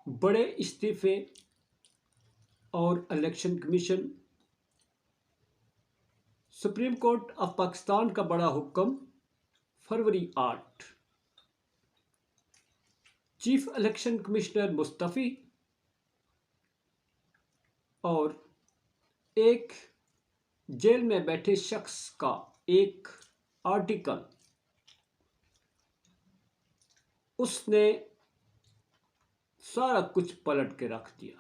بڑے استعفے اور election commission, supreme court of Pakistan کا بڑا حکم، فروری 8، چیف الیکشن کمشنر مستعفی، اور ایک جیل میں بیٹھے شخص کا ایک آرٹیکل، اس نے سارا کچھ پلٹ کے رکھ دیا۔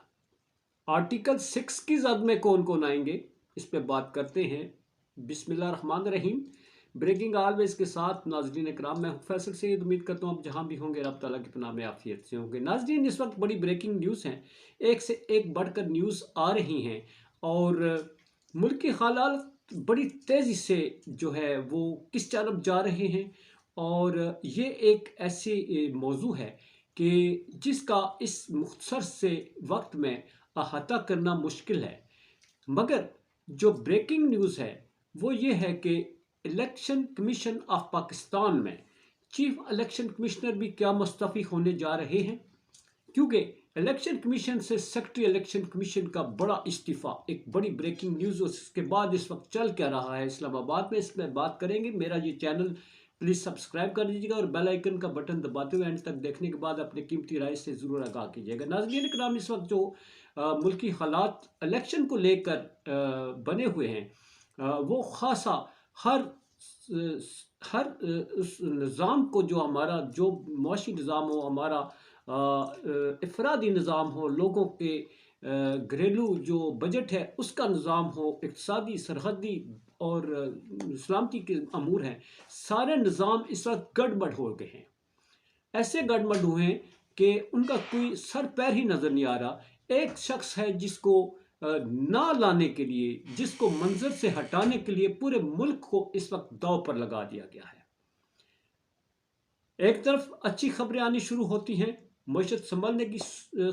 آرٹیکل 6 کی زد میں کون کون آئیں گے اس پہ بات کرتے ہیں۔ بسم اللہ الرحمن الرحیم۔ بریکنگ آلویز کے ساتھ ناظرین اکرام، میں فیصل سید، امید کرتا ہوں آپ جہاں بھی ہوں گے رب تعالیٰ کی پناہ میں عافیت سے ہوں گے۔ ناظرین، اس وقت بڑی بریکنگ نیوز ہیں، ایک سے ایک بڑھ کر نیوز آ رہی ہیں، اور ملک کے حالات بڑی تیزی سے جو ہے وہ کس جانب جا رہے ہیں، اور یہ ایک ایسی موضوع ہے کہ جس کا اس مختصر سے وقت میں احاطہ کرنا مشکل ہے، مگر جو بریکنگ نیوز ہے وہ یہ ہے کہ الیکشن کمیشن آف پاکستان میں چیف الیکشن کمشنر بھی کیا مستعفی ہونے جا رہے ہیں، کیونکہ الیکشن کمیشن سے سیکرٹری الیکشن کمیشن کا بڑا استعفیٰ ایک بڑی بریکنگ نیوز، اس کے بعد اس وقت چل کیا رہا ہے اسلام آباد میں، اس میں بات کریں گے۔ میرا یہ چینل پلیز سبسکرائب کر دیجیے گا اور بیل آئیکن کا بٹن دباتے ہوئے اینڈ تک دیکھنے کے بعد اپنے قیمتی رائے سے ضرور آگاہ کیجیے گا۔ ناظرین کرام، اس وقت جو ملکی حالات الیکشن کو لے کر بنے ہوئے ہیں، وہ خاصا ہر اس نظام کو، جو ہمارا جو معاشی نظام ہو، ہمارا افرادی نظام ہو، لوگوں کے گھریلو جو بجٹ ہے اس کا نظام ہو، اقتصادی، سرحدی اور سلامتی کے امور ہیں، سارے نظام اس وقت گڑبڑ ہو گئے ہیں۔ ایسے گڑبڑ ہوئے ہیں کہ ان کا کوئی سر پیر ہی نظر نہیں آ رہا۔ ایک شخص ہے جس کو نہ لانے کے لیے، جس کو منظر سے ہٹانے کے لیے پورے ملک کو اس وقت داؤ پر لگا دیا گیا ہے۔ ایک طرف اچھی خبریں آنی شروع ہوتی ہیں، معیشت سنبھلنے کی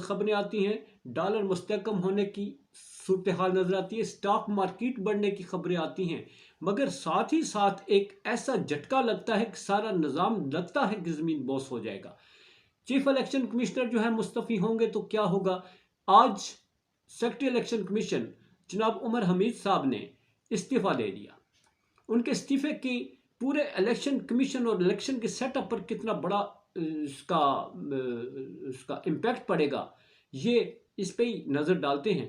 خبریں آتی ہیں، ڈالر مستحکم ہونے کی صورتحال نظر آتی ہے، سٹاک مارکیٹ بڑھنے کی خبریں آتی ہیں، مگر ساتھ ہی ساتھ ایک ایسا جھٹکا لگتا ہے کہ سارا نظام لگتا ہے کہ زمین بوس ہو جائے گا۔ چیف الیکشن کمشنر جو ہے مستعفی ہوں گے تو کیا ہوگا؟ آج سیکرٹری الیکشن کمیشن جناب عمر حمید صاحب نے استعفیٰ دے دیا۔ ان کے استعفے کی پورے الیکشن کمیشن اور الیکشن کے سیٹ اپ پر کتنا بڑا اس کا امپیکٹ پڑے گا، یہ اس پہ ہی نظر ڈالتے ہیں۔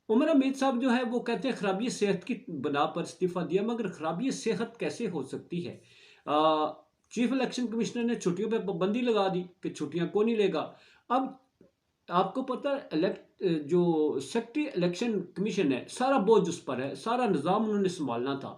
عمر حمید صاحب جو ہے وہ کہتے ہیں خرابی صحت کی بنا پر استعفیٰ دیا، مگر خرابی صحت کیسے ہو سکتی ہے؟ چیف الیکشن کمشنر نے چھٹیوں پہ پابندی لگا دی کہ چھٹیاں کون نہیں لے گا۔ اب آپ کو پتہ ہے جو سیکرٹری الیکشن کمیشن ہے، سارا بوجھ اس پر ہے، سارا نظام انہوں نے سنبھالنا تھا۔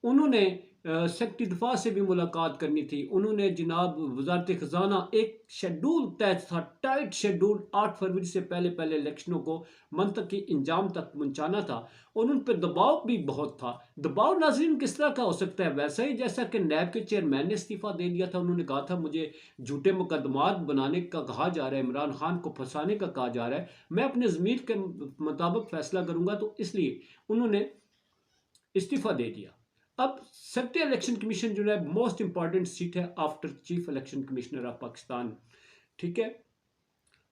انہوں نے سیکرٹری دفاع سے بھی ملاقات کرنی تھی، انہوں نے جناب وزارت خزانہ ایک شیڈول طے تھا، ٹائٹ شیڈول، 8 فروری سے پہلے الیکشنوں کو منطقی انجام تک پہنچانا تھا، اور ان پہ دباؤ بھی بہت تھا۔ دباؤ ناظرین کس طرح کا ہو سکتا ہے؟ ویسا ہی جیسا کہ نیب کے چیئرمین نے استعفیٰ دے دیا تھا، انہوں نے کہا تھا مجھے جھوٹے مقدمات بنانے کا کہا جا رہا ہے، عمران خان کو پھنسانے کا کہا جا رہا ہے، میں اپنے ضمیر کے مطابق فیصلہ کروں گا، تو اس لیے انہوں نے استعفیٰ دے دیا۔ اب سیکرٹری الیکشن کمیشن جو ہے موسٹ امپورٹنٹ سیٹ ہے after chief election commissioner of Pakistan, ٹھیک ہے؟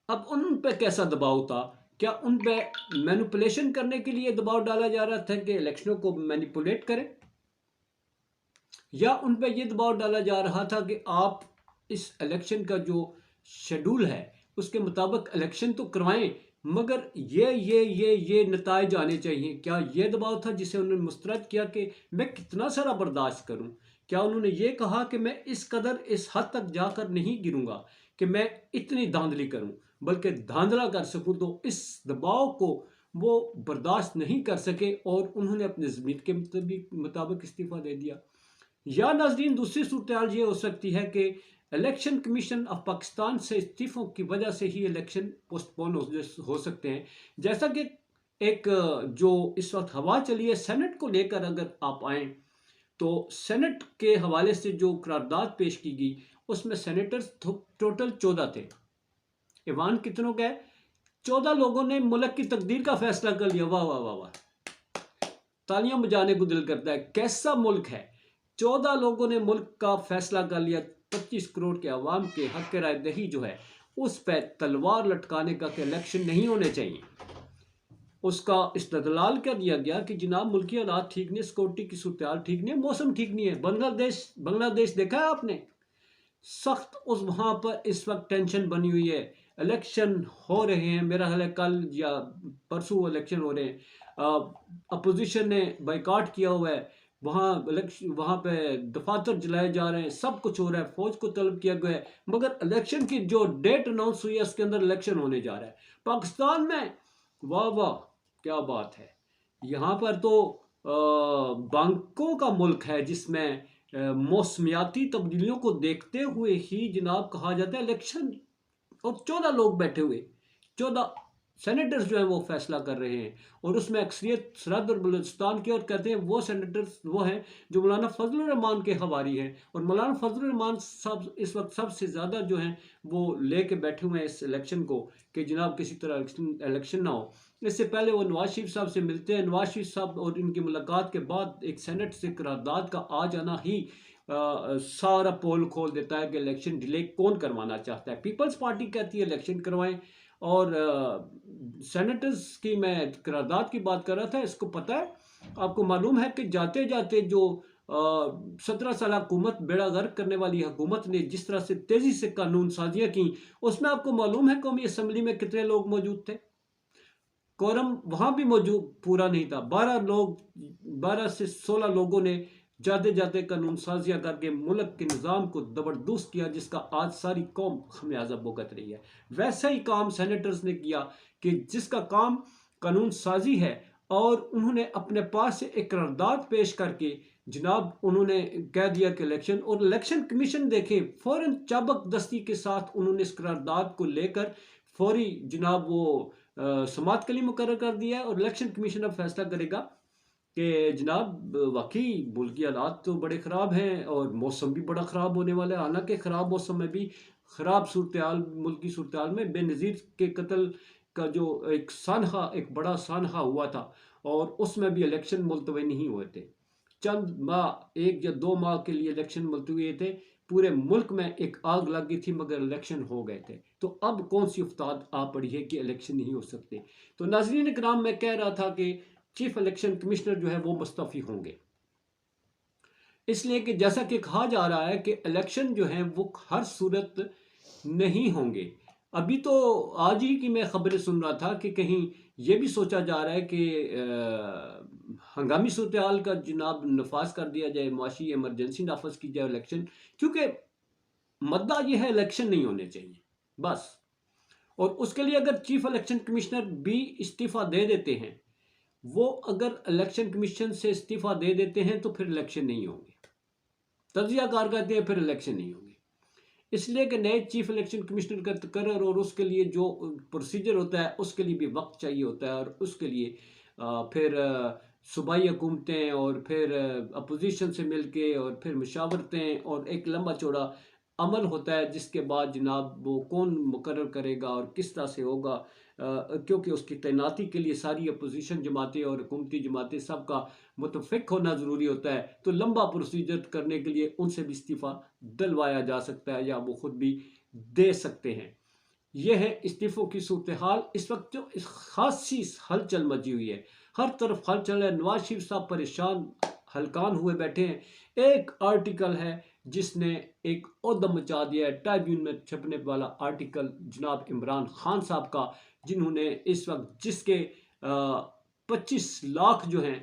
اب ان پہ کیسا دباؤ تھا؟ کیا ان پہ مینیپولیشن کرنے کے لیے دباؤ ڈالا جا رہا تھا کہ الیکشنوں کو مینیپولیٹ کریں، یا ان پہ یہ دباؤ ڈالا جا رہا تھا کہ آپ اس الیکشن کا جو شیڈول ہے اس کے مطابق الیکشن تو کروائیں، مگر یہ نتائج آنے چاہیے؟ کیا یہ دباؤ تھا جسے انہوں نے مسترد کیا کہ میں کتنا سارا برداشت کروں؟ کیا انہوں نے یہ کہا کہ میں اس قدر اس حد تک جا کر نہیں گروں گا کہ میں اتنی دھاندلی کروں، بلکہ دھاندلا کر سکوں؟ تو اس دباؤ کو وہ برداشت نہیں کر سکے اور انہوں نے اپنے ضمیر کے مطابق استعفیٰ دے دیا۔ یا ناظرین دوسری صورتحال یہ ہو سکتی ہے کہ الیکشن کمیشن آف پاکستان سے استعفوں کی وجہ سے ہی الیکشن پوسٹ پون ہو سکتے ہیں، جیسا کہ ایک جو اس وقت ہوا چلی ہے سینٹ کو لے کر، اگر آپ آئیں تو سینٹ کے حوالے سے جو قرارداد پیش کی گئی اس میں سینیٹرز ٹوٹل 14 تھے، ایوان کتنوں کا ہے؟ 14 لوگوں نے ملک کی تقدیر کا فیصلہ کر لیا۔ واہ واہ واہ واہ، تالیاں بجانے کو دل کرتا ہے، کیسا ملک ہے! 14 لوگوں نے ملک کا فیصلہ کر لیا، 25 کروڑ کے عوام کے حق رائے دہی جو ہے اس پہ تلوار لٹکانے کا کہ الیکشن نہیں ہونے چاہیے۔ اس کا استدلال کیا دیا گیا کہ جناب ملکی حالات ٹھیک نہیں، سیکورٹی کی صورتحال ٹھیک نہیں ہے، موسم ٹھیک نہیں ہے۔ بنگلہ دیش دیکھا ہے آپ نے؟ سخت وہاں پر اس وقت ٹینشن بنی ہوئی ہے، الیکشن ہو رہے ہیں، میرا خیال ہے کل یا پرسوں الیکشن ہو رہے ہیں، اپوزیشن نے بائیکاٹ کیا ہوا ہے، وہاں پہ دفاتر جلائے جا رہے ہیں، سب کچھ ہو رہا ہے، فوج کو طلب کیا گیا ہے، مگر الیکشن کی جو ڈیٹ اناؤنس ہوئی ہے اس کے اندر الیکشن ہونے جا رہا ہے پاکستان میں۔ واہ واہ کیا بات ہے! یہاں پر تو بینکوں کا ملک ہے جس میں موسمیاتی تبدیلیوں کو دیکھتے ہوئے ہی جناب کہا جاتا ہے الیکشن، اور 14 لوگ بیٹھے ہوئے، 14 سینیٹرز جو ہیں وہ فیصلہ کر رہے ہیں، اور اس میں اکثریت سرحد اور بلوچستان کی، اور کہتے ہیں وہ سینیٹرز وہ ہیں جو مولانا فضل الرحمان کے حواری ہیں، اور مولانا فضل الرحمان صاحب اس وقت سب سے زیادہ جو ہیں وہ لے کے بیٹھے ہوئے ہیں اس الیکشن کو کہ جناب کسی طرح الیکشن نہ ہو۔ اس سے پہلے وہ نواز شریف صاحب سے ملتے ہیں، نواز شریف صاحب اور ان کی ملاقات کے بعد ایک سینٹ سے قرارداد کا آ جانا ہی سارا پول کھول دیتا ہے کہ الیکشن ڈیلے کون کروانا چاہتا ہے۔ پیپلز پارٹی کہتی ہے الیکشن کروائیں، اور سینیٹرز کی میں قرارداد کی بات کر رہا تھا، اس کو پتہ ہے، آپ کو معلوم ہے کہ جاتے جاتے جو 17 سالہ حکومت بیڑا غرق کرنے والی حکومت نے جس طرح سے تیزی سے قانون سازیاں کی، اس میں آپ کو معلوم ہے قومی اسمبلی میں کتنے لوگ موجود تھے؟ کورم وہاں بھی موجود پورا نہیں تھا، 12 سے 16 لوگوں نے جاتے جاتے قانون سازیاں کر کے ملک کے نظام کو زبردست کیا، جس کا آج ساری قوم خمیازہ بھگت رہی ہے۔ ویسا ہی کام سینیٹرز نے کیا کہ جس کا کام قانون سازی ہے، اور انہوں نے اپنے پاس سے ایک قرارداد پیش کر کے جناب انہوں نے کہہ دیا کہ الیکشن، اور الیکشن کمیشن دیکھیں فوراً چابک دستی کے ساتھ انہوں نے اس قرارداد کو لے کر فوری جناب وہ سماعت کے لیے مقرر کر دیا ہے، اور الیکشن کمیشن اب فیصلہ کرے گا کہ جناب واقعی ملکی حالات تو بڑے خراب ہیں اور موسم بھی بڑا خراب ہونے والا ہے۔ حالانکہ خراب موسم میں بھی خراب صورتحال، ملکی صورتحال میں بے نظیر کے قتل کا جو ایک بڑا سانحہ ہوا تھا، اور اس میں بھی الیکشن ملتوی نہیں ہوئے تھے، چند ماہ، 1 یا 2 ماہ کے لیے الیکشن ملتوی ہوئے تھے، پورے ملک میں ایک آگ لگ گئی تھی مگر الیکشن ہو گئے تھے۔ تو اب کون سی افتاد آ پڑی ہے کہ الیکشن نہیں ہو سکتے؟ تو ناظرین کرام، میں کہہ رہا تھا کہ چیف الیکشن کمشنر جو ہے وہ مستعفی ہوں گے، اس لیے کہ جیسا کہ کہا جا رہا ہے کہ الیکشن جو ہیں وہ ہر صورت نہیں ہوں گے۔ ابھی تو آج ہی کی میں خبریں سن رہا تھا کہ کہیں یہ بھی سوچا جا رہا ہے کہ ہنگامی صورتحال کا جناب نفاذ کر دیا جائے، معاشی ایمرجنسی نافذ کی جائے الیکشن، کیونکہ مدعا یہ ہے الیکشن نہیں ہونے چاہیے بس۔ اور اس کے لیے اگر چیف الیکشن کمشنر بھی استعفیٰ دے دیتے ہیں، وہ اگر الیکشن کمیشن سے استعفیٰ دے دیتے ہیں تو پھر الیکشن نہیں ہوں گے، تجزیہ کار کہتے ہیں پھر الیکشن نہیں ہوں گے، اس لیے کہ نئے چیف الیکشن کمشنر کا تقرر اور اس کے لیے جو پروسیجر ہوتا ہے اس کے لیے بھی وقت چاہیے ہوتا ہے، اور اس کے لیے پھر صوبائی حکومتیں اور پھر اپوزیشن سے مل کے اور پھر مشاورتیں اور ایک لمبا چوڑا عمل ہوتا ہے، جس کے بعد جناب وہ کون مقرر کرے گا اور کس طرح سے ہوگا، کیونکہ اس کی تعیناتی کے لیے ساری اپوزیشن جماعتیں اور حکومتی جماعتیں سب کا متفق ہونا ضروری ہوتا ہے، تو لمبا پروسیجر کرنے کے لیے ان سے بھی استعفیٰ دلوایا جا سکتا ہے یا وہ خود بھی دے سکتے ہیں۔ یہ ہے استعفوں کی صورتحال اس وقت جو اس خاصی ہلچل مچی ہوئی ہے، ہر طرف ہلچل ہے، نواز شریف صاحب پریشان ہلکان ہوئے بیٹھے ہیں۔ ایک آرٹیکل ہے جس نے ایک عہدہ مچا دیا ہے، ٹرائبیون میں چھپنے والا آرٹیکل جناب عمران خان صاحب کا، جنہوں نے اس وقت جس کے 25 لاکھ جو ہیں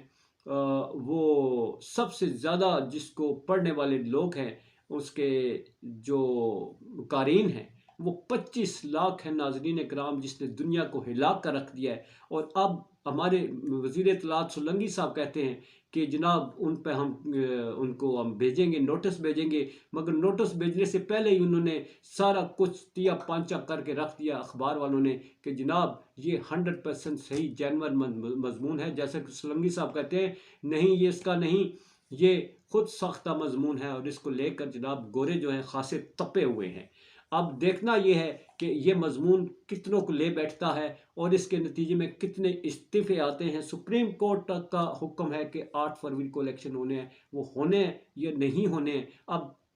وہ سب سے زیادہ جس کو پڑھنے والے لوگ ہیں، اس کے جو قارئین ہیں وہ 25 لاکھ ہیں ناظرین کرام، جس نے دنیا کو ہلا کر رکھ دیا ہے۔ اور اب ہمارے وزیر اطلاعات سولنگی صاحب کہتے ہیں کہ جناب ان پہ ان کو ہم بھیجیں گے، نوٹس بھیجیں گے، مگر نوٹس بھیجنے سے پہلے ہی انہوں نے سارا کچھ تیا پانچا کر کے رکھ دیا اخبار والوں نے کہ جناب یہ 100% صحیح جینون مضمون ہے، جیسا کہ سولنگی صاحب کہتے ہیں نہیں یہ اس کا نہیں، یہ خود ساختہ مضمون ہے، اور اس کو لے کر جناب گورے جو ہیں خاصے تپے ہوئے ہیں۔ اب دیکھنا یہ ہے کہ یہ مضمون کتنوں کو لے بیٹھتا ہے اور اس کے نتیجے میں کتنے استعفے آتے ہیں۔ سپریم کورٹ کا حکم ہے کہ 8 فروری کو الیکشن ہونے ہیں، وہ ہونے ہیں یا نہیں ہونے ہیں، اب